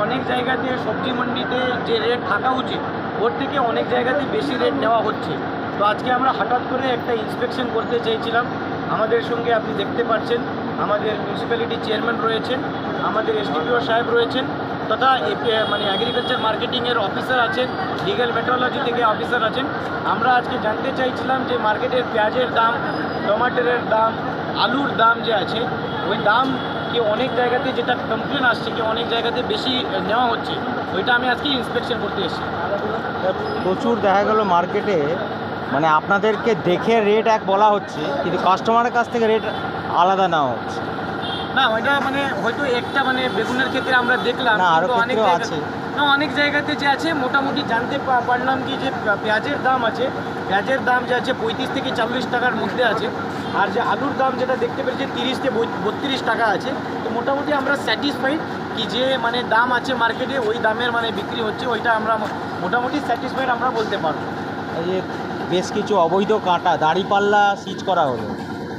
অনেক জায়গাতে সবজি মন্ডিতে যে রেট থাকা উচিত ওর থেকে অনেক জায়গাতে বেশি রেট নেওয়া হচ্ছে। তো আজকে আমরা হঠাৎ করে একটা ইন্সপেকশন করতে চাইছিলাম। আমাদের সঙ্গে আপনি দেখতে পাচ্ছেন আমাদের মিউনিসিপ্যালিটি চেয়ারম্যান রয়েছেন, আমাদের এসডিপিও সাহেব রয়েছেন, তথা মানে এগ্রিকালচার মার্কেটিংয়ের অফিসার আছেন, লিগ্যাল মেট্রোলজি থেকে অফিসার আছেন। আমরা আজকে জানতে চাইছিলাম যে মার্কেটের পেঁয়াজের দাম, টমাটোরের দাম, আলুর দাম যে আছে ওই দাম কি অনেক জায়গাতে যেটা কমপ্লেন আসছে কি অনেক জায়গাতে বেশি নেওয়া হচ্ছে, ওইটা আমি আজকে ইন্সপেকশন করতে এসেছি। প্রচুর দেখা গেল মার্কেটে মানে আপনাদেরকে দেখে রেট এক বলা হচ্ছে কিন্তু কাস্টমারের কাছ থেকে রেট আলাদা নেওয়া হচ্ছে। না ওইটা মানে হয়তো একটা মানে বেগুনের ক্ষেত্রে আমরা দেখলাম, না আরও অনেক ক্ষেত্রেও জায়গা আছে। না অনেক জায়গাতে যে আছে মোটামুটি জানতে পারলাম কি যে পেঁয়াজের দাম আছে, পেঁয়াজের দাম যে আছে 35 থেকে 40 টাকার মধ্যে আছে, আর যে আলুর দাম যেটা দেখতে পেরেছি 30 থেকে 32 টাকা আছে। তো মোটামুটি আমরা স্যাটিসফাইড কি যে মানে দাম আছে মার্কেটে ওই দামের মানে বিক্রি হচ্ছে, ওইটা আমরা মোটামুটি স্যাটিসফাইড আমরা বলতে পারবো। এই যে বেশ কিছু অবৈধ কাঁটা দাড়িপাল্লা সিজ করা হলো,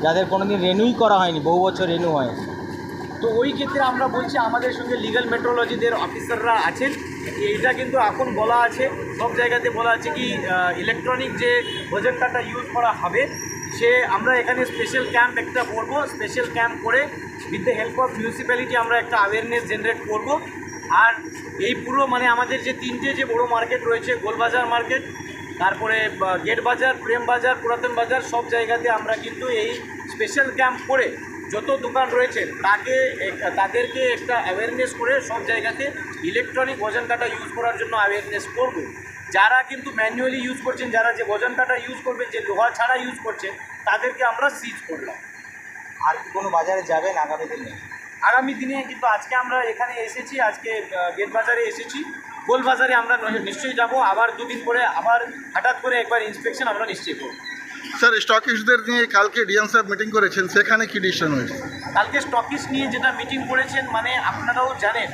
যাদের কোনোদিন রেনুই করা হয়নি, বহু বছর রেনু হয়। তো ওই ক্ষেত্রে আমরা বলছি আমাদের সঙ্গে লিগ্যাল মেট্রোলজিদের অফিসাররা আছেন। এইটা কিন্তু এখন বলা আছে সব জায়গাতে বলা আছে কি ইলেকট্রনিক যে ওজন কাটা ইউজ করা হবে সে আমরা এখানে স্পেশাল ক্যাম্প একটা করবো, স্পেশাল ক্যাম্প করে with the help of municipality আমরা একটা অ্যাওয়ারনেস জেনারেট করব। আর এই পুরো মানে আমাদের যে তিনটে যে বড় মার্কেট রয়েছে, গোলবাজার মার্কেট, তারপরে গেট বাজার, প্রেম বাজার, পুরাতন বাজার, সব জায়গাতে আমরা কিন্তু এই স্পেশাল ক্যাম্প করে যত দোকান রয়েছে তাদেরকে একটা অ্যাওয়ারনেস করে সব জায়গাতে ইলেকট্রনিক ওজন কাটা ইউজ করার জন্য অ্যাওয়ারনেস করব। যারা কিন্তু ম্যানুয়ালি ইউজ করছেন, যারা যে ওজন কাটা ইউজ করবে, যে লোহা ছাড়া ইউজ করছে, তাদেরকে আমরা সিজ করলাম। আর কি কোনো বাজারে যাবেন আগামী দিনে? আগামী দিনে কিন্তু আজকে আমরা এখানে এসেছি, আজকে গেট বাজারে এসেছি, গোল বাজারে আমরা নিশ্চয়ই যাব, আবার দুদিন পরে আবার হঠাৎ করে একবার ইন্সপেকশন আমরা নিশ্চয়ই করব। স্যার, স্টকিস্টদের নিয়ে কালকে ডিএম সাহেব মিটিং করেছেন, সেখানে কি ডিসিশন হয়েছে? কালকে স্টকিস্ট নিয়ে যেটা মিটিং করেছেন মানে আপনারাও জানেন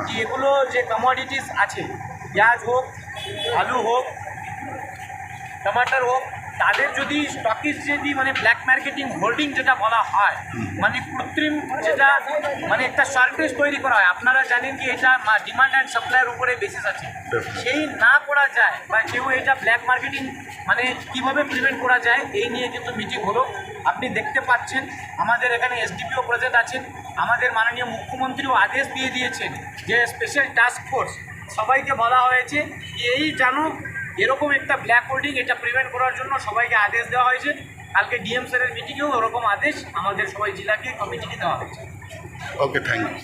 যে এগুলো যে কমোডিটিস আছে, পেঁয়াজ হোক, আলু হোক, টমাটার হোক, তাদের যদি স্টকিস্ট যদি মানে ব্ল্যাক মার্কেটিং হোল্ডিং যেটা বলা হয়, মানে কৃত্রিম যেটা মানে একটা শর্টেজ তৈরি করা হয়, আপনারা জানেন কি এটা ডিমান্ড অ্যান্ড সাপ্লাইয়ের উপরে বেসিস আছে, সেই না করা যায় বা কেউ এটা ব্ল্যাক মার্কেটিং মানে কীভাবে প্রিভেন্ট করা যায় এই নিয়ে কিন্তু মিটিং হলো। আপনি দেখতে পাচ্ছেন আমাদের এখানে এসডিপিও প্রেজেন্ট আছেন, আমাদের মাননীয় মুখ্যমন্ত্রীও আদেশ দিয়ে দিয়েছেন যে স্পেশাল টাস্ক ফোর্স সবাইকে বলা হয়েছে এই জানো এরকম একটা ব্ল্যাক হোল্ডিং এটা প্রিভেন্ট করার জন্য সবাইকে আদেশ দেওয়া হয়েছে। কালকে ডিএম স্যারের মিটিংয়েও ওরকম আদেশ আমাদের সবাই জেলাকে কমিটিকে দেওয়া হয়েছে। ওকে, থ্যাংক ইউ।